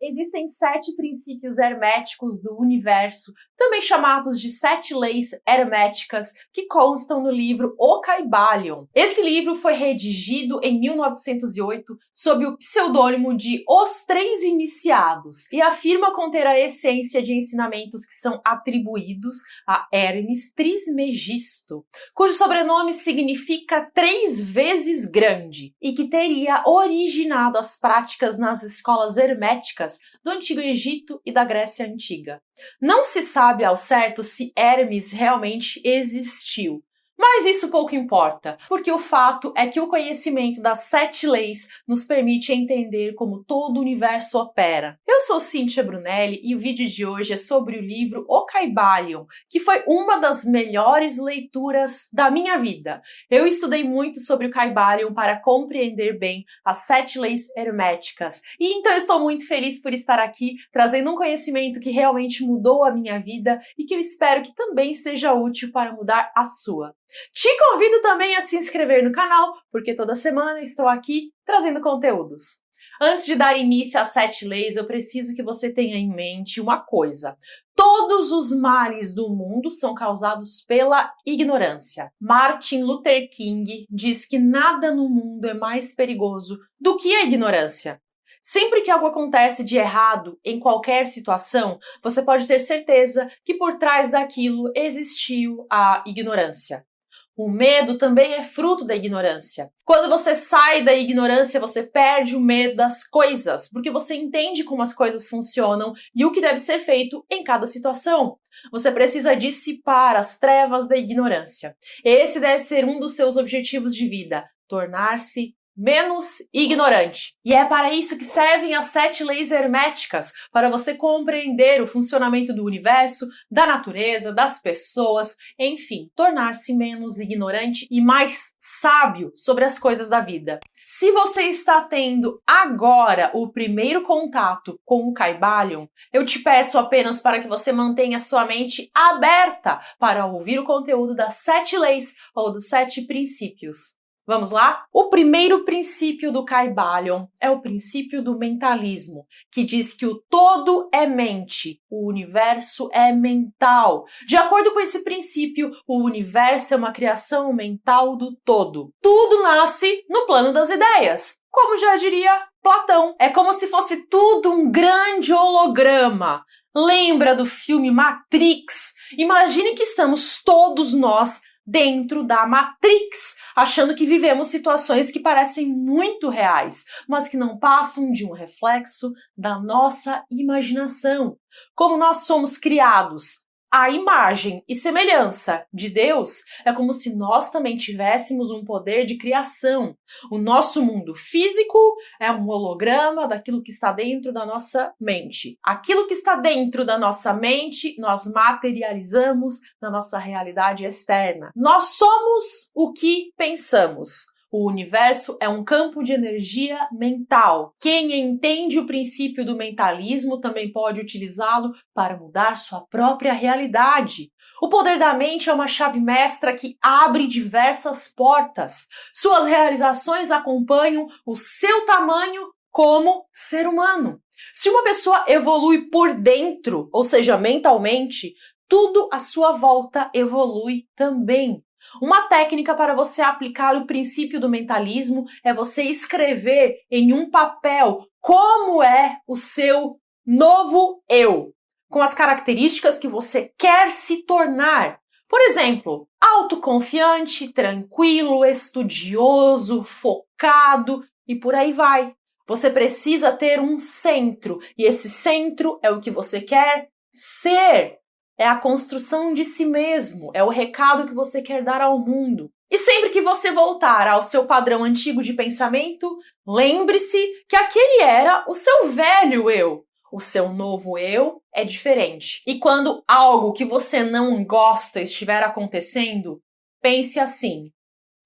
Existem 7 princípios herméticos do universo, também chamados de 7 leis herméticas, que constam no livro O Kybalion. Esse livro foi redigido em 1908 sob o pseudônimo de Os Três Iniciados e afirma conter a essência de ensinamentos que são atribuídos a Hermes Trismegisto, cujo sobrenome significa 3 vezes grande, e que teria originado as práticas nas escolas herméticas do Antigo Egito e da Grécia Antiga. Não se sabe ao certo se Hermes realmente existiu, mas isso pouco importa, porque o fato é que o conhecimento das 7 leis nos permite entender como todo o universo opera. Eu sou Cíntia Brunelli e o vídeo de hoje é sobre o livro O Kybalion, que foi uma das melhores leituras da minha vida. Eu estudei muito sobre o Kybalion para compreender bem as 7 leis herméticas, e então eu estou muito feliz por estar aqui trazendo um conhecimento que realmente mudou a minha vida e que eu espero que também seja útil para mudar a sua. Te convido também a se inscrever no canal, porque toda semana eu estou aqui trazendo conteúdos. Antes de dar início às 7 leis, eu preciso que você tenha em mente uma coisa. Todos os males do mundo são causados pela ignorância. Martin Luther King diz que nada no mundo é mais perigoso do que a ignorância. Sempre que algo acontece de errado em qualquer situação, você pode ter certeza que por trás daquilo existiu a ignorância. O medo também é fruto da ignorância. Quando você sai da ignorância, você perde o medo das coisas, porque você entende como as coisas funcionam e o que deve ser feito em cada situação. Você precisa dissipar as trevas da ignorância. Esse deve ser um dos seus objetivos de vida, tornar-se menos ignorante. E é para isso que servem as 7 leis herméticas, para você compreender o funcionamento do universo, da natureza, das pessoas, enfim, tornar-se menos ignorante e mais sábio sobre as coisas da vida. Se você está tendo agora o primeiro contato com o Kybalion, eu te peço apenas para que você mantenha sua mente aberta para ouvir o conteúdo das 7 leis ou dos 7 princípios. Vamos lá? O primeiro princípio do Kybalion é o princípio do mentalismo, que diz que o todo é mente, o universo é mental. De acordo com esse princípio, o universo é uma criação mental do todo. Tudo nasce no plano das ideias, como já diria Platão. É como se fosse tudo um grande holograma. Lembra do filme Matrix? Imagine que estamos todos nós dentro da Matrix, achando que vivemos situações que parecem muito reais, mas que não passam de um reflexo da nossa imaginação. Como nós somos criados à imagem e semelhança de Deus, é como se nós também tivéssemos um poder de criação. O nosso mundo físico é um holograma daquilo que está dentro da nossa mente. Aquilo que está dentro da nossa mente, nós materializamos na nossa realidade externa. Nós somos o que pensamos. O universo é um campo de energia mental. Quem entende o princípio do mentalismo também pode utilizá-lo para mudar sua própria realidade. O poder da mente é uma chave mestra que abre diversas portas. Suas realizações acompanham o seu tamanho como ser humano. Se uma pessoa evolui por dentro, ou seja, mentalmente, tudo à sua volta evolui também. Uma técnica para você aplicar o princípio do mentalismo é você escrever em um papel como é o seu novo eu, com as características que você quer se tornar. Por exemplo, autoconfiante, tranquilo, estudioso, focado e por aí vai. Você precisa ter um centro, e esse centro é o que você quer ser. É a construção de si mesmo, é o recado que você quer dar ao mundo. E sempre que você voltar ao seu padrão antigo de pensamento, lembre-se que aquele era o seu velho eu. O seu novo eu é diferente. E quando algo que você não gosta estiver acontecendo, pense assim: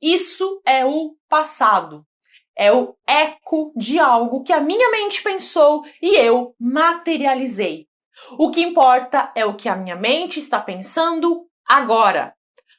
isso é o passado. É o eco de algo que a minha mente pensou e eu materializei. O que importa é o que a minha mente está pensando agora.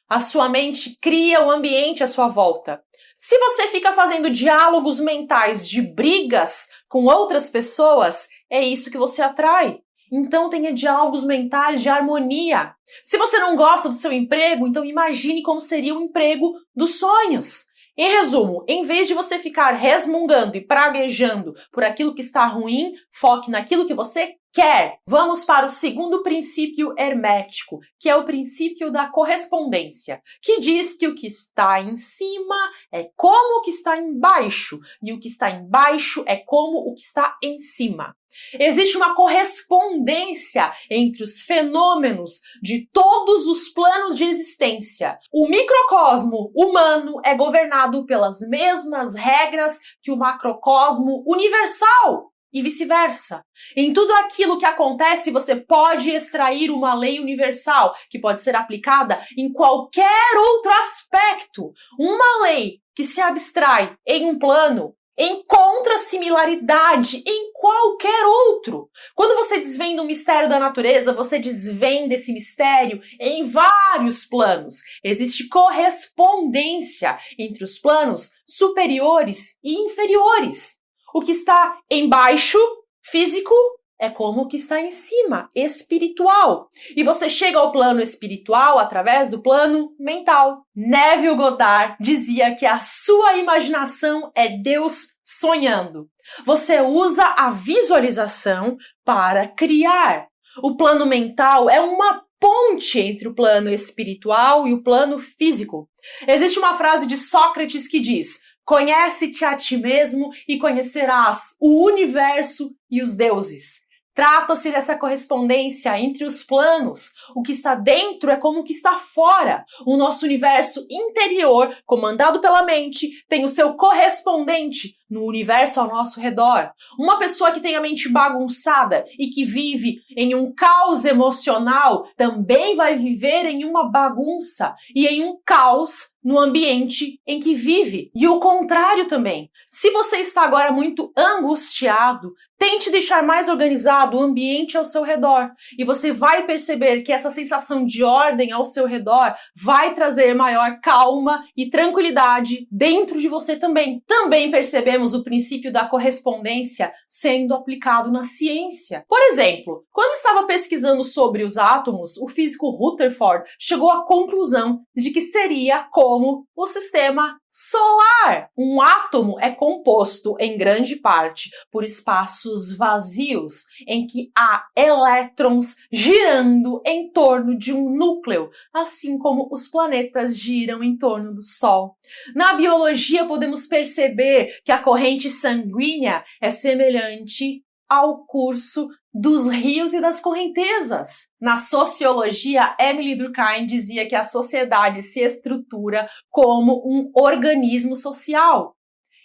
A sua mente cria o ambiente à sua volta. Se você fica fazendo diálogos mentais de brigas com outras pessoas, é isso que você atrai. Então tenha diálogos mentais de harmonia. Se você não gosta do seu emprego, então imagine como seria o emprego dos sonhos. Em resumo, em vez de você ficar resmungando e praguejando por aquilo que está ruim, foque naquilo que você quer. Vamos para o segundo princípio hermético, que é o princípio da correspondência, que diz que o que está em cima é como o que está embaixo, e o que está embaixo é como o que está em cima. Existe uma correspondência entre os fenômenos de todos os planos de existência. O microcosmo humano é governado pelas mesmas regras que o macrocosmo universal e vice-versa. Em tudo aquilo que acontece, você pode extrair uma lei universal que pode ser aplicada em qualquer outro aspecto. Uma lei que se abstrai em um plano encontra similaridade em qualquer outro. Quando você desvenda um mistério da natureza, você desvenda esse mistério em vários planos. Existe correspondência entre os planos superiores e inferiores. O que está embaixo, físico, é como o que está em cima, espiritual. E você chega ao plano espiritual através do plano mental. Neville Goddard dizia que a sua imaginação é Deus sonhando. Você usa a visualização para criar. O plano mental é uma ponte entre o plano espiritual e o plano físico. Existe uma frase de Sócrates que diz: "Conhece-te a ti mesmo e conhecerás o universo e os deuses." Trata-se dessa correspondência entre os planos. O que está dentro é como o que está fora. O nosso universo interior, comandado pela mente, tem o seu correspondente no universo ao nosso redor. Uma pessoa que tem a mente bagunçada e que vive em um caos emocional também vai viver em uma bagunça e em um caos no ambiente em que vive. E o contrário também. Se você está agora muito angustiado, tente deixar mais organizado o ambiente ao seu redor. E você vai perceber que essa sensação de ordem ao seu redor vai trazer maior calma e tranquilidade dentro de você também. Também percebemos o princípio da correspondência sendo aplicado na ciência. Por exemplo, quando estava pesquisando sobre os átomos, o físico Rutherford chegou à conclusão de que seria como o sistema solar. Um átomo é composto, em grande parte, por espaços vazios, em que há elétrons girando em torno de um núcleo, assim como os planetas giram em torno do Sol. Na biologia, podemos perceber que a corrente sanguínea é semelhante ao curso dos rios e das correntezas. Na sociologia, Emily Durkheim dizia que a sociedade se estrutura como um organismo social.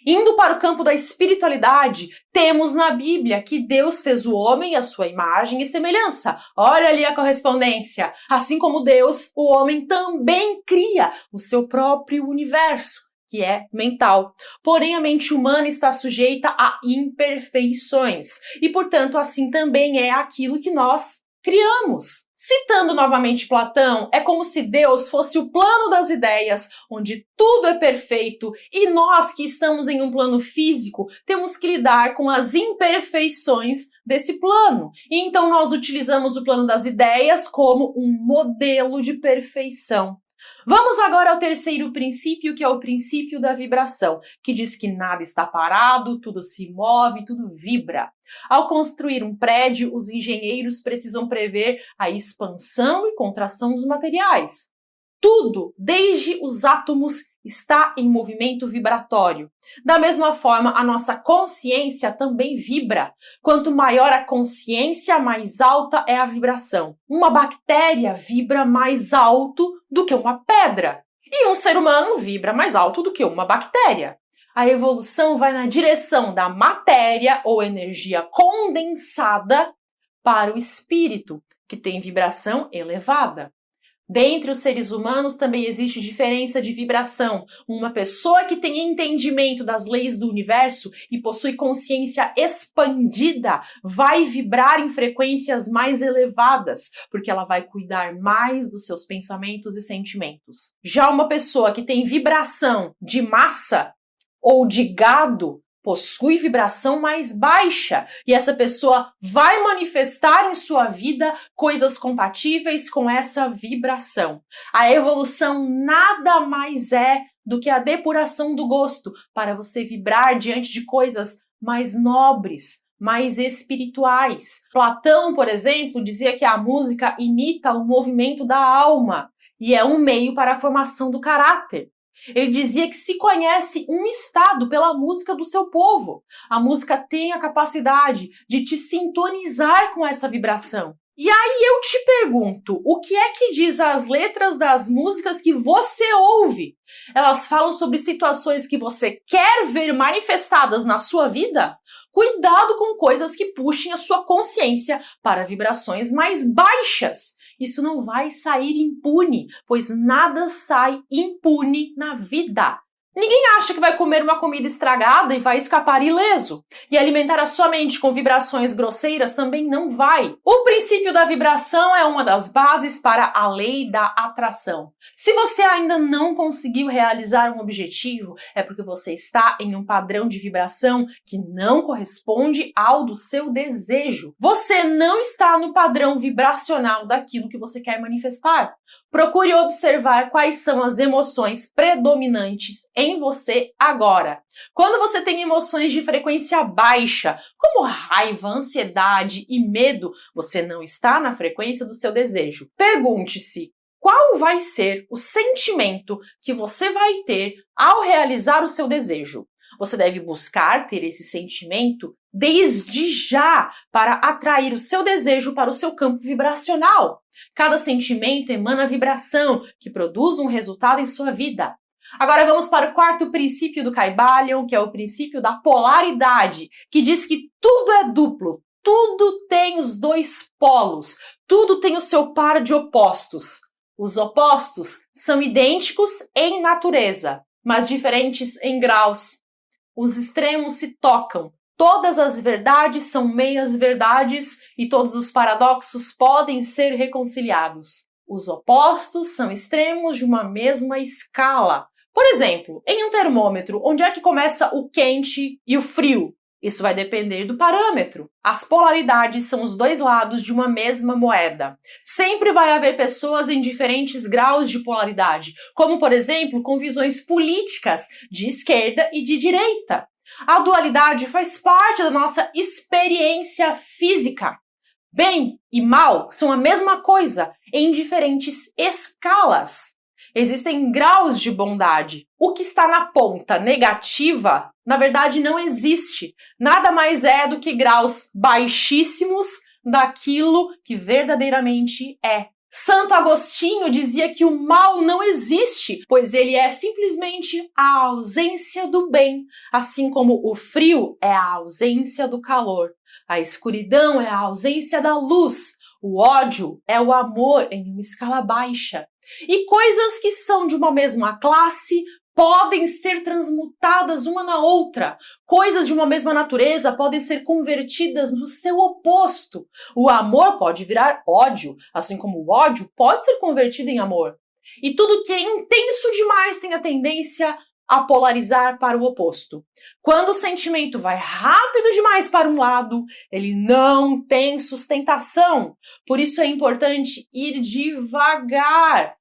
Indo para o campo da espiritualidade, temos na Bíblia que Deus fez o homem à sua imagem e semelhança. Olha ali a correspondência. Assim como Deus, o homem também cria o seu próprio universo, que é mental. Porém, a mente humana está sujeita a imperfeições e, portanto, assim também é aquilo que nós criamos. Citando novamente Platão, é como se Deus fosse o plano das ideias, onde tudo é perfeito, e nós que estamos em um plano físico temos que lidar com as imperfeições desse plano. E então nós utilizamos o plano das ideias como um modelo de perfeição. Vamos agora ao terceiro princípio, que é o princípio da vibração, que diz que nada está parado, tudo se move, tudo vibra. Ao construir um prédio, os engenheiros precisam prever a expansão e contração dos materiais. Tudo, desde os átomos, está em movimento vibratório. Da mesma forma, a nossa consciência também vibra. Quanto maior a consciência, mais alta é a vibração. Uma bactéria vibra mais alto do que uma pedra. E um ser humano vibra mais alto do que uma bactéria. A evolução vai na direção da matéria ou energia condensada para o espírito, que tem vibração elevada. Dentre os seres humanos também existe diferença de vibração. Uma pessoa que tem entendimento das leis do universo e possui consciência expandida vai vibrar em frequências mais elevadas, porque ela vai cuidar mais dos seus pensamentos e sentimentos. Já uma pessoa que tem vibração de massa ou de gado possui vibração mais baixa e essa pessoa vai manifestar em sua vida coisas compatíveis com essa vibração. A evolução nada mais é do que a depuração do gosto para você vibrar diante de coisas mais nobres, mais espirituais. Platão, por exemplo, dizia que a música imita o movimento da alma e é um meio para a formação do caráter. Ele dizia que se conhece um estado pela música do seu povo. A música tem a capacidade de te sintonizar com essa vibração. E aí eu te pergunto, o que é que diz as letras das músicas que você ouve? Elas falam sobre situações que você quer ver manifestadas na sua vida? Cuidado com coisas que puxem a sua consciência para vibrações mais baixas. Isso não vai sair impune, pois nada sai impune na vida. Ninguém acha que vai comer uma comida estragada e vai escapar ileso. E alimentar a sua mente com vibrações grosseiras também não vai. O princípio da vibração é uma das bases para a lei da atração. Se você ainda não conseguiu realizar um objetivo, é porque você está em um padrão de vibração que não corresponde ao do seu desejo. Você não está no padrão vibracional daquilo que você quer manifestar. Procure observar quais são as emoções predominantes em você agora. Quando você tem emoções de frequência baixa, como raiva, ansiedade e medo, você não está na frequência do seu desejo. Pergunte-se, qual vai ser o sentimento que você vai ter ao realizar o seu desejo? Você deve buscar ter esse sentimento desde já para atrair o seu desejo para o seu campo vibracional. Cada sentimento emana vibração que produz um resultado em sua vida. Agora vamos para o quarto princípio do Kybalion, que é o princípio da polaridade, que diz que tudo é duplo, tudo tem os dois polos, tudo tem o seu par de opostos. Os opostos são idênticos em natureza, mas diferentes em graus. Os extremos se tocam. Todas as verdades são meias-verdades e todos os paradoxos podem ser reconciliados. Os opostos são extremos de uma mesma escala. Por exemplo, em um termômetro, onde é que começa o quente e o frio? Isso vai depender do parâmetro. As polaridades são os dois lados de uma mesma moeda. Sempre vai haver pessoas em diferentes graus de polaridade, como, por exemplo, com visões políticas de esquerda e de direita. A dualidade faz parte da nossa experiência física. Bem e mal são a mesma coisa em diferentes escalas. Existem graus de bondade. O que está na ponta negativa, na verdade, não existe. Nada mais é do que graus baixíssimos daquilo que verdadeiramente é. Santo Agostinho dizia que o mal não existe, pois ele é simplesmente a ausência do bem, assim como o frio é a ausência do calor, a escuridão é a ausência da luz, o ódio é o amor em uma escala baixa. E coisas que são de uma mesma classe podem ser transmutadas uma na outra. Coisas de uma mesma natureza podem ser convertidas no seu oposto. O amor pode virar ódio, assim como o ódio pode ser convertido em amor. E tudo que é intenso demais tem a tendência a polarizar para o oposto. Quando o sentimento vai rápido demais para um lado, ele não tem sustentação. Por isso é importante ir devagar,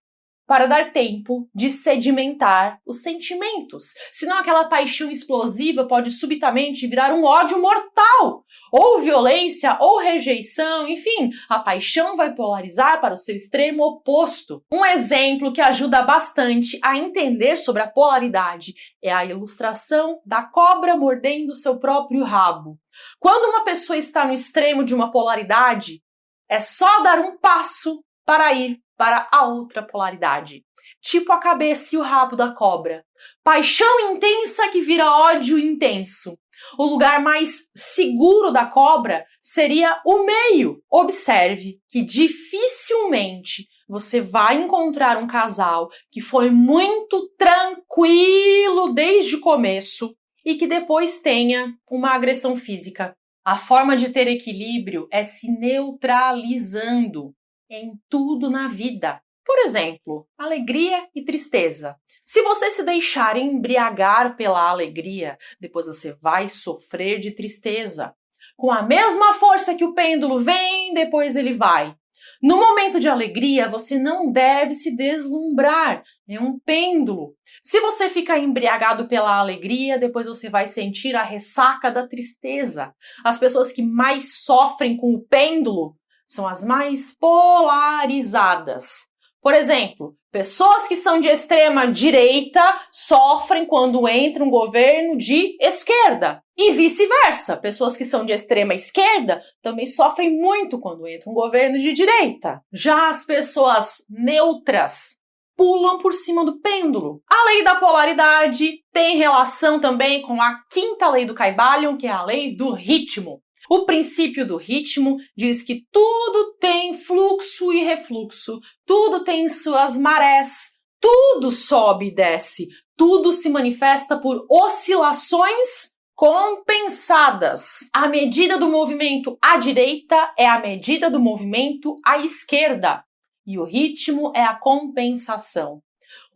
para dar tempo de sedimentar os sentimentos. Senão aquela paixão explosiva pode subitamente virar um ódio mortal, ou violência, ou rejeição, enfim, a paixão vai polarizar para o seu extremo oposto. Um exemplo que ajuda bastante a entender sobre a polaridade é a ilustração da cobra mordendo seu próprio rabo. Quando uma pessoa está no extremo de uma polaridade, é só dar um passo para ir para a outra polaridade, tipo a cabeça e o rabo da cobra. Paixão intensa que vira ódio intenso. O lugar mais seguro da cobra seria o meio. Observe que dificilmente você vai encontrar um casal que foi muito tranquilo desde o começo e que depois tenha uma agressão física. A forma de ter equilíbrio é se neutralizando em tudo na vida. Por exemplo, alegria e tristeza. Se você se deixar embriagar pela alegria, depois você vai sofrer de tristeza. Com a mesma força que o pêndulo vem, depois ele vai. No momento de alegria, você não deve se deslumbrar. É um pêndulo. Se você ficar embriagado pela alegria, depois você vai sentir a ressaca da tristeza. As pessoas que mais sofrem com o pêndulo são as mais polarizadas. Por exemplo, pessoas que são de extrema direita sofrem quando entra um governo de esquerda. E vice-versa, pessoas que são de extrema esquerda também sofrem muito quando entra um governo de direita. Já as pessoas neutras pulam por cima do pêndulo. A lei da polaridade tem relação também com a quinta lei do Kybalion, que é a lei do ritmo. O princípio do ritmo diz que tudo tem fluxo e refluxo, tudo tem suas marés, tudo sobe e desce, tudo se manifesta por oscilações compensadas. A medida do movimento à direita é a medida do movimento à esquerda, e o ritmo é a compensação.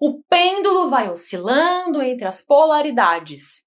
O pêndulo vai oscilando entre as polaridades.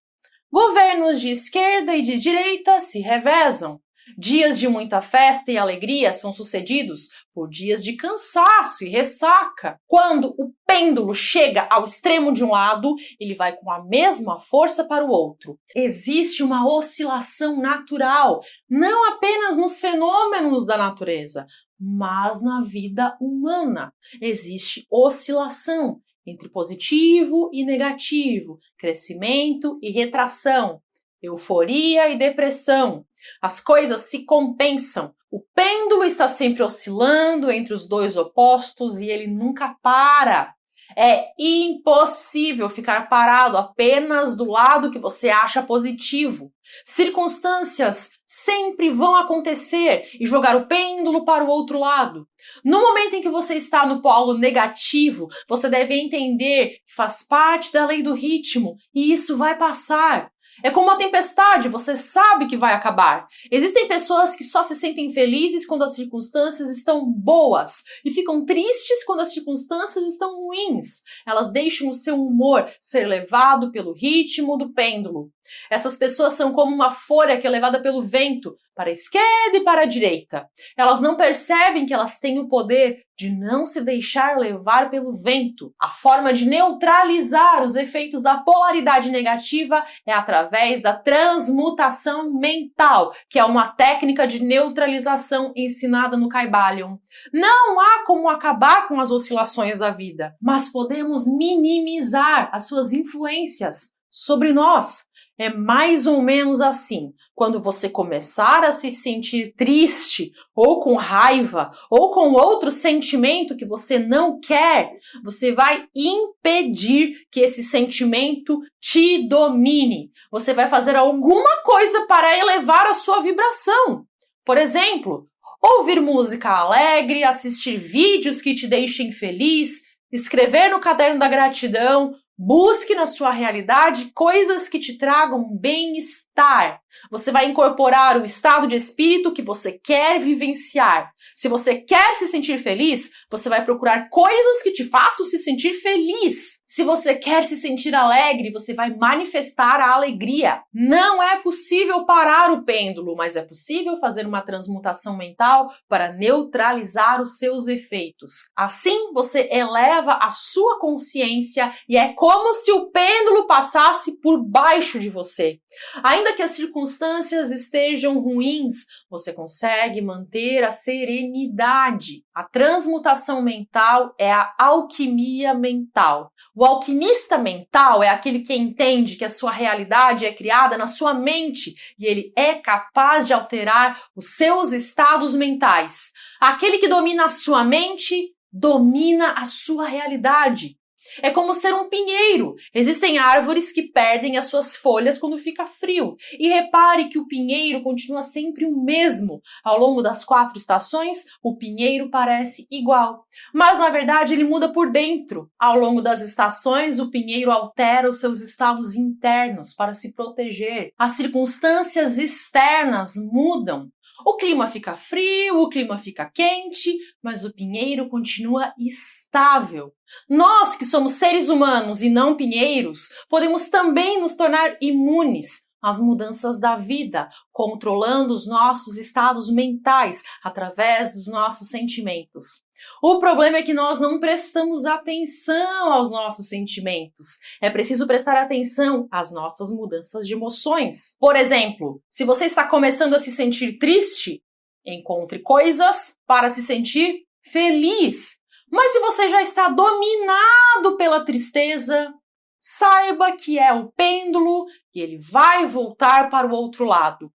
Governos de esquerda e de direita se revezam. Dias de muita festa e alegria são sucedidos por dias de cansaço e ressaca. Quando o pêndulo chega ao extremo de um lado, ele vai com a mesma força para o outro. Existe uma oscilação natural, não apenas nos fenômenos da natureza, mas na vida humana. Existe oscilação entre positivo e negativo, crescimento e retração, euforia e depressão. As coisas se compensam. O pêndulo está sempre oscilando entre os dois opostos e ele nunca para. É impossível ficar parado apenas do lado que você acha positivo. Circunstâncias sempre vão acontecer e jogar o pêndulo para o outro lado. No momento em que você está no polo negativo, você deve entender que faz parte da lei do ritmo e isso vai passar. É como uma tempestade, você sabe que vai acabar. Existem pessoas que só se sentem felizes quando as circunstâncias estão boas e ficam tristes quando as circunstâncias estão ruins. Elas deixam o seu humor ser levado pelo ritmo do pêndulo. Essas pessoas são como uma folha que é levada pelo vento para a esquerda e para a direita. Elas não percebem que elas têm o poder de não se deixar levar pelo vento. A forma de neutralizar os efeitos da polaridade negativa é através da transmutação mental, que é uma técnica de neutralização ensinada no Kybalion. Não há como acabar com as oscilações da vida, mas podemos minimizar as suas influências sobre nós. É mais ou menos assim. Quando você começar a se sentir triste, ou com raiva, ou com outro sentimento que você não quer, você vai impedir que esse sentimento te domine. Você vai fazer alguma coisa para elevar a sua vibração. Por exemplo, ouvir música alegre, assistir vídeos que te deixem feliz, escrever no caderno da gratidão. Busque na sua realidade coisas que te tragam bem-estar. Você vai incorporar o estado de espírito que você quer vivenciar. Se você quer se sentir feliz, você vai procurar coisas que te façam se sentir feliz. Se você quer se sentir alegre, você vai manifestar a alegria. Não é possível parar o pêndulo, mas é possível fazer uma transmutação mental para neutralizar os seus efeitos. Assim, você eleva a sua consciência e é como se o pêndulo passasse por baixo de você. Ainda que as circunstâncias estejam ruins, você consegue manter a serenidade. A transmutação mental é a alquimia mental. O alquimista mental é aquele que entende que a sua realidade é criada na sua mente e ele é capaz de alterar os seus estados mentais. Aquele que domina a sua mente domina a sua realidade. É como ser um pinheiro. Existem árvores que perdem as suas folhas quando fica frio. E repare que o pinheiro continua sempre o mesmo. Ao longo das 4 estações, o pinheiro parece igual. Mas, na verdade, ele muda por dentro. Ao longo das estações, o pinheiro altera os seus estados internos para se proteger. As circunstâncias externas mudam. O clima fica frio, o clima fica quente, mas o pinheiro continua estável. Nós, que somos seres humanos e não pinheiros, podemos também nos tornar imunes às mudanças da vida, controlando os nossos estados mentais através dos nossos sentimentos. O problema é que nós não prestamos atenção aos nossos sentimentos. É preciso prestar atenção às nossas mudanças de emoções. Por exemplo, se você está começando a se sentir triste, encontre coisas para se sentir feliz. Mas se você já está dominado pela tristeza, saiba que é o pêndulo e ele vai voltar para o outro lado.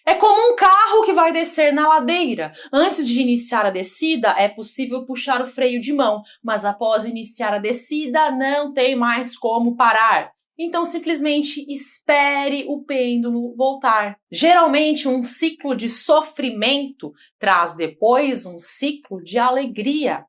É como um carro que vai descer na ladeira. Antes de iniciar a descida, é possível puxar o freio de mão, mas após iniciar a descida, não tem mais como parar. Então, simplesmente espere o pêndulo voltar. Geralmente, um ciclo de sofrimento traz depois um ciclo de alegria.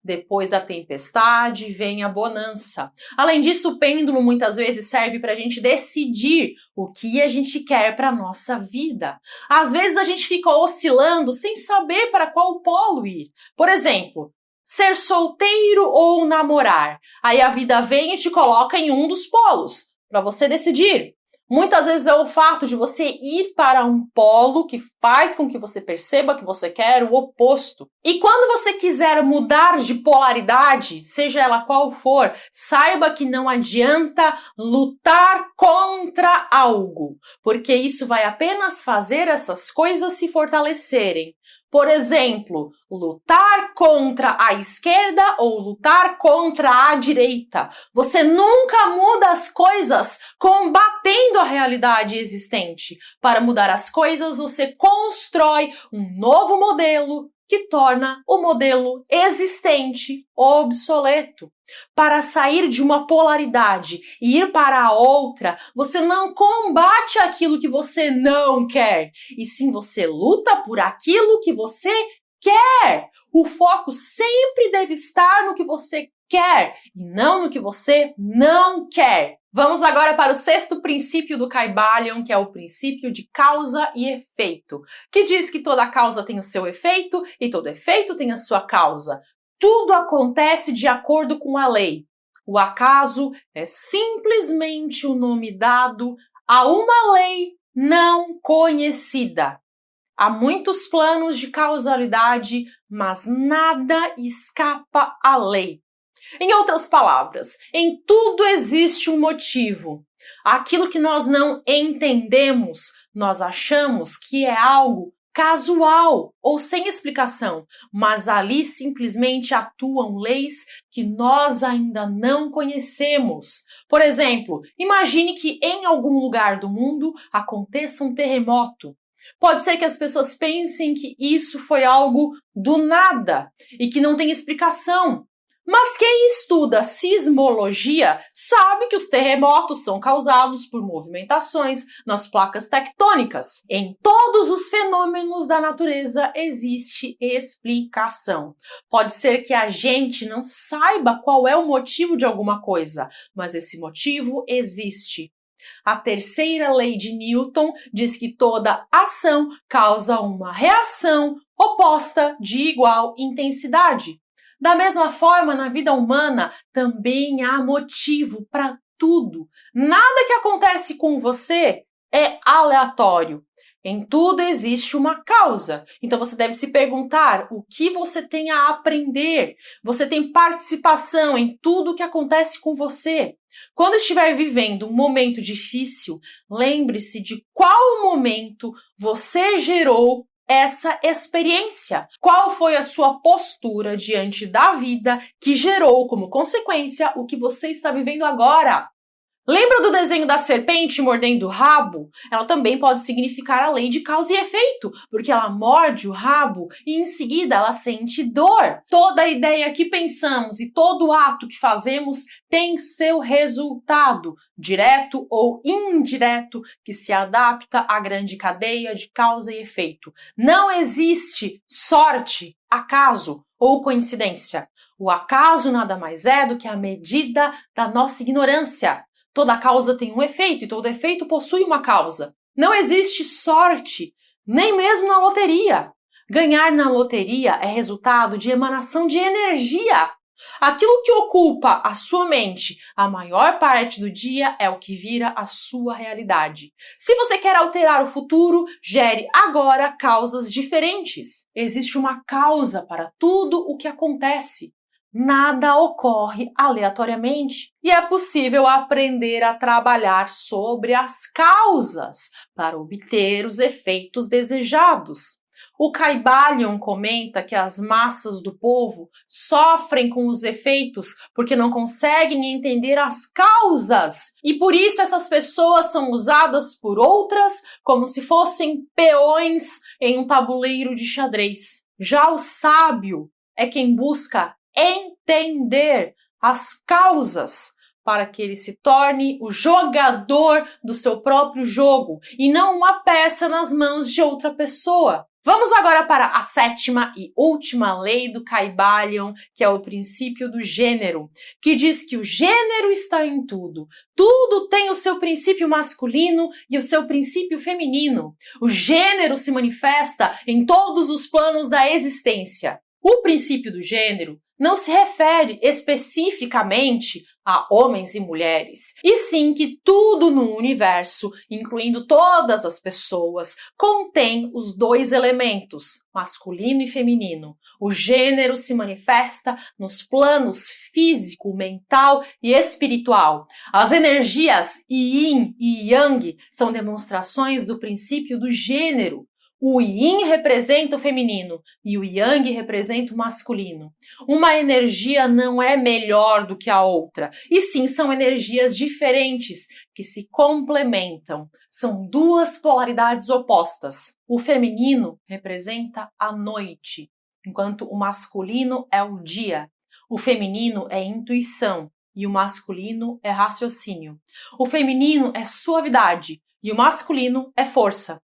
Depois da tempestade vem a bonança. Além disso, o pêndulo muitas vezes serve para a gente decidir o que a gente quer para a nossa vida. Às vezes a gente fica oscilando sem saber para qual polo ir. Por exemplo, ser solteiro ou namorar. Aí a vida vem e te coloca em um dos polos para você decidir. Muitas vezes é o fato de você ir para um polo que faz com que você perceba que você quer o oposto. E quando você quiser mudar de polaridade, seja ela qual for, saiba que não adianta lutar contra algo, porque isso vai apenas fazer essas coisas se fortalecerem. Por exemplo, lutar contra a esquerda ou lutar contra a direita. Você nunca muda as coisas combatendo a realidade existente. Para mudar as coisas, você constrói um novo modelo que torna o modelo existente obsoleto. Para sair de uma polaridade e ir para a outra, você não combate aquilo que você não quer, e sim você luta por aquilo que você quer. O foco sempre deve estar no que você quer e não no que você não quer. Vamos agora para o sexto princípio do Kybalion, que é o princípio de causa e efeito, que diz que toda causa tem o seu efeito e todo efeito tem a sua causa. Tudo acontece de acordo com a lei. O acaso é simplesmente o nome dado a uma lei não conhecida. Há muitos planos de causalidade, mas nada escapa à lei. Em outras palavras, em tudo existe um motivo. Aquilo que nós não entendemos, nós achamos que é algo casual ou sem explicação, mas ali simplesmente atuam leis que nós ainda não conhecemos. Por exemplo, imagine que em algum lugar do mundo aconteça um terremoto. Pode ser que as pessoas pensem que isso foi algo do nada e que não tem explicação. Mas quem estuda sismologia sabe que os terremotos são causados por movimentações nas placas tectônicas. Em todos os fenômenos da natureza existe explicação. Pode ser que a gente não saiba qual é o motivo de alguma coisa, mas esse motivo existe. A terceira lei de Newton diz que toda ação causa uma reação oposta de igual intensidade. Da mesma forma, na vida humana, também há motivo para tudo. Nada que acontece com você é aleatório. Em tudo existe uma causa. Então você deve se perguntar o que você tem a aprender. Você tem participação em tudo que acontece com você. Quando estiver vivendo um momento difícil, lembre-se de qual momento você gerou essa experiência. Qual foi a sua postura diante da vida que gerou como consequência o que você está vivendo agora? Lembra do desenho da serpente mordendo o rabo? Ela também pode significar a lei de causa e efeito, porque ela morde o rabo e em seguida ela sente dor. Toda ideia que pensamos e todo ato que fazemos tem seu resultado, direto ou indireto, que se adapta à grande cadeia de causa e efeito. Não existe sorte, acaso ou coincidência. O acaso nada mais é do que a medida da nossa ignorância. Toda causa tem um efeito e todo efeito possui uma causa. Não existe sorte, nem mesmo na loteria. Ganhar na loteria é resultado de emanação de energia. Aquilo que ocupa a sua mente a maior parte do dia é o que vira a sua realidade. Se você quer alterar o futuro, gere agora causas diferentes. Existe uma causa para tudo o que acontece. Nada ocorre aleatoriamente e é possível aprender a trabalhar sobre as causas para obter os efeitos desejados. O Kybalion comenta que as massas do povo sofrem com os efeitos porque não conseguem entender as causas e por isso essas pessoas são usadas por outras como se fossem peões em um tabuleiro de xadrez. Já o sábio é quem busca entender as causas para que ele se torne o jogador do seu próprio jogo e não uma peça nas mãos de outra pessoa. Vamos agora para a sétima e última lei do Kybalion, que é o princípio do gênero, que diz que o gênero está em tudo. Tudo tem o seu princípio masculino e o seu princípio feminino. O gênero se manifesta em todos os planos da existência. O princípio do gênero não se refere especificamente a homens e mulheres, e sim que tudo no universo, incluindo todas as pessoas, contém os dois elementos, masculino e feminino. O gênero se manifesta nos planos físico, mental e espiritual. As energias Yin e Yang são demonstrações do princípio do gênero. O Yin representa o feminino e o Yang representa o masculino. Uma energia não é melhor do que a outra, e sim são energias diferentes que se complementam. São duas polaridades opostas. O feminino representa a noite, enquanto o masculino é o dia. O feminino é intuição e o masculino é raciocínio. O feminino é suavidade e o masculino é força.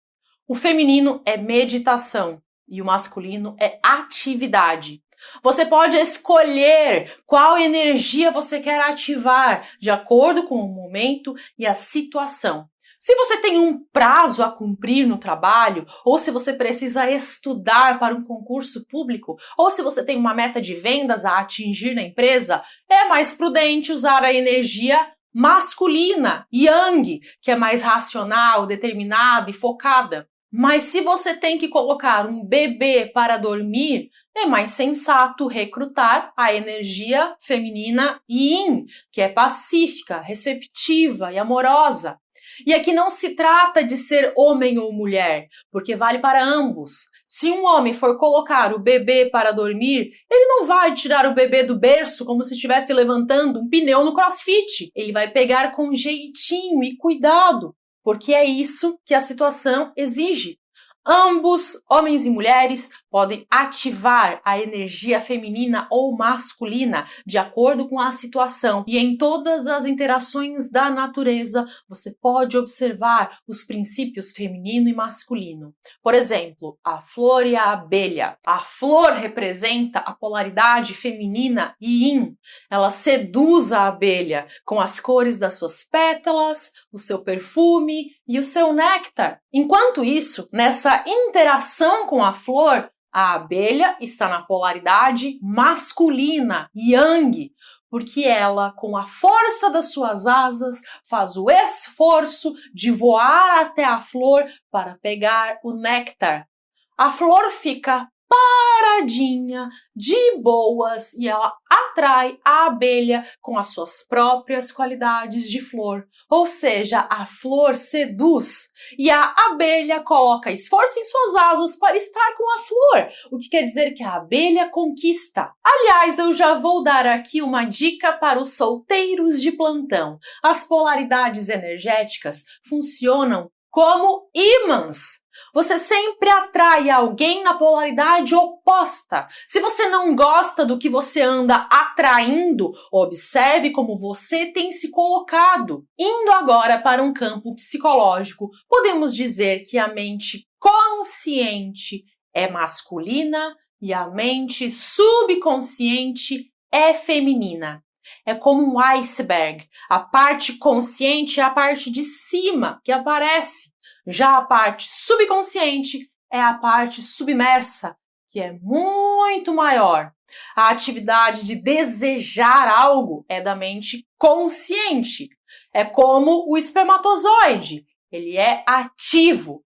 O feminino é meditação e o masculino é atividade. Você pode escolher qual energia você quer ativar de acordo com o momento e a situação. Se você tem um prazo a cumprir no trabalho, ou se você precisa estudar para um concurso público, ou se você tem uma meta de vendas a atingir na empresa, é mais prudente usar a energia masculina, Yang, que é mais racional, determinada e focada. Mas se você tem que colocar um bebê para dormir, é mais sensato recrutar a energia feminina Yin, que é pacífica, receptiva e amorosa. E aqui não se trata de ser homem ou mulher, porque vale para ambos. Se um homem for colocar o bebê para dormir, ele não vai tirar o bebê do berço como se estivesse levantando um pneu no CrossFit. Ele vai pegar com jeitinho e cuidado, porque é isso que a situação exige. Ambos, homens e mulheres, podem ativar a energia feminina ou masculina de acordo com a situação. E em todas as interações da natureza, você pode observar os princípios feminino e masculino. Por exemplo, a flor e a abelha. A flor representa a polaridade feminina e yin. Ela seduz a abelha com as cores das suas pétalas, o seu perfume e o seu néctar. Enquanto isso, nessa interação com a flor, a abelha está na polaridade masculina, yang, porque ela, com a força das suas asas, faz o esforço de voar até a flor para pegar o néctar. A flor fica paradinha, de boas, e ela atrai a abelha com as suas próprias qualidades de flor. Ou seja, a flor seduz e a abelha coloca esforço em suas asas para estar com a flor, o que quer dizer que a abelha conquista. Aliás, eu já vou dar aqui uma dica para os solteiros de plantão. As polaridades energéticas funcionam como ímãs. Você sempre atrai alguém na polaridade oposta. Se você não gosta do que você anda atraindo, observe como você tem se colocado. Indo agora para um campo psicológico, podemos dizer que a mente consciente é masculina e a mente subconsciente é feminina. É como um iceberg. A parte consciente é a parte de cima que aparece. Já a parte subconsciente é a parte submersa, que é muito maior. A atividade de desejar algo é da mente consciente. É como o espermatozoide, ele é ativo.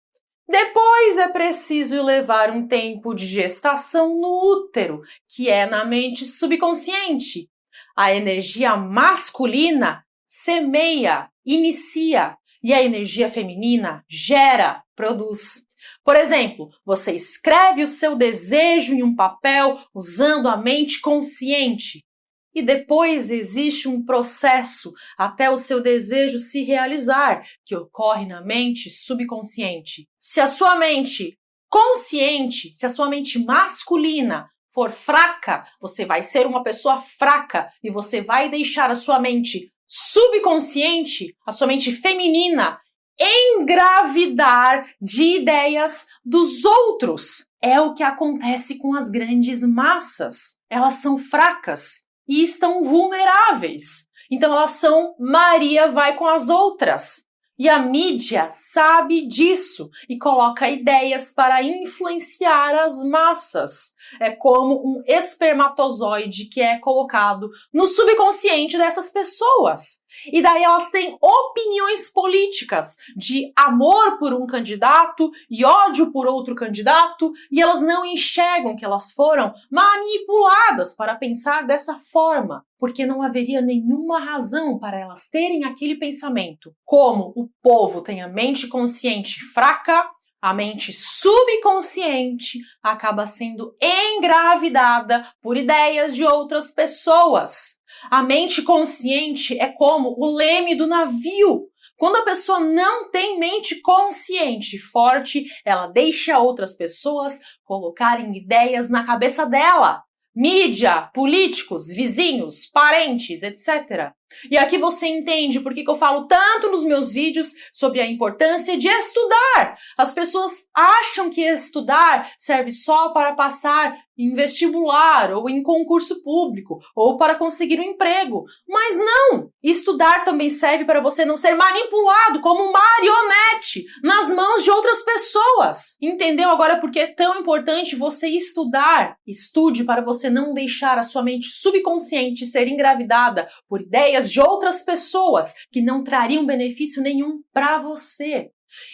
Depois é preciso levar um tempo de gestação no útero, que é na mente subconsciente. A energia masculina semeia, inicia, e a energia feminina gera, produz. Por exemplo, você escreve o seu desejo em um papel usando a mente consciente. E depois existe um processo até o seu desejo se realizar, que ocorre na mente subconsciente. Se a sua mente consciente, se a sua mente masculina for fraca, você vai ser uma pessoa fraca e você vai deixar a sua mente subconsciente, a sua mente feminina, engravidar de ideias dos outros. É o que acontece com as grandes massas. Elas são fracas e estão vulneráveis. Então elas são Maria vai com as outras. E a mídia sabe disso e coloca ideias para influenciar as massas. É como um espermatozoide que é colocado no subconsciente dessas pessoas. E daí elas têm opiniões políticas de amor por um candidato e ódio por outro candidato, e elas não enxergam que elas foram manipuladas para pensar dessa forma, porque não haveria nenhuma razão para elas terem aquele pensamento. Como o povo tem a mente consciente fraca, a mente subconsciente acaba sendo engravidada por ideias de outras pessoas. A mente consciente é como o leme do navio. Quando a pessoa não tem mente consciente forte, ela deixa outras pessoas colocarem ideias na cabeça dela. Mídia, políticos, vizinhos, parentes, etc. E aqui você entende por que eu falo tanto nos meus vídeos sobre a importância de estudar. As pessoas acham que estudar serve só para passar em vestibular ou em concurso público ou para conseguir um emprego. Mas não! Estudar também serve para você não ser manipulado como marionete nas mãos de outras pessoas. Entendeu agora por que é tão importante você estudar? Estude para você não deixar a sua mente subconsciente ser engravidada por ideias de outras pessoas que não trariam benefício nenhum para você.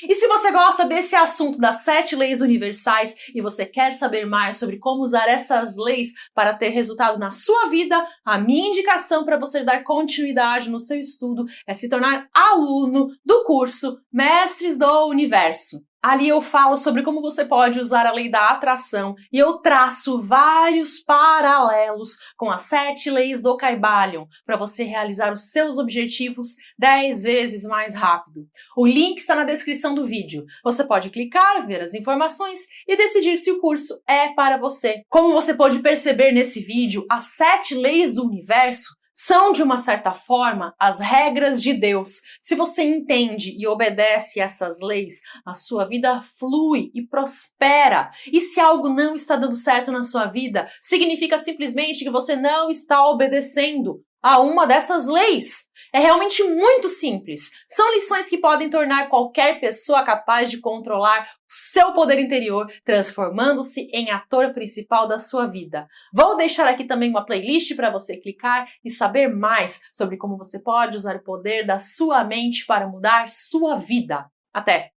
E se você gosta desse assunto das 7 leis universais e você quer saber mais sobre como usar essas leis para ter resultado na sua vida, a minha indicação para você dar continuidade no seu estudo é se tornar aluno do curso Mestres do Universo. Ali eu falo sobre como você pode usar a lei da atração e eu traço vários paralelos com as 7 leis do Kybalion para você realizar os seus objetivos 10 vezes mais rápido. O link está na descrição do vídeo. Você pode clicar, ver as informações e decidir se o curso é para você. Como você pode perceber nesse vídeo, as 7 leis do universo são, de uma certa forma, as regras de Deus. Se você entende e obedece essas leis, a sua vida flui e prospera. E se algo não está dando certo na sua vida, significa simplesmente que você não está obedecendo a uma dessas leis. É realmente muito simples. São lições que podem tornar qualquer pessoa capaz de controlar o seu poder interior, transformando-se em ator principal da sua vida. Vou deixar aqui também uma playlist para você clicar e saber mais sobre como você pode usar o poder da sua mente para mudar sua vida. Até!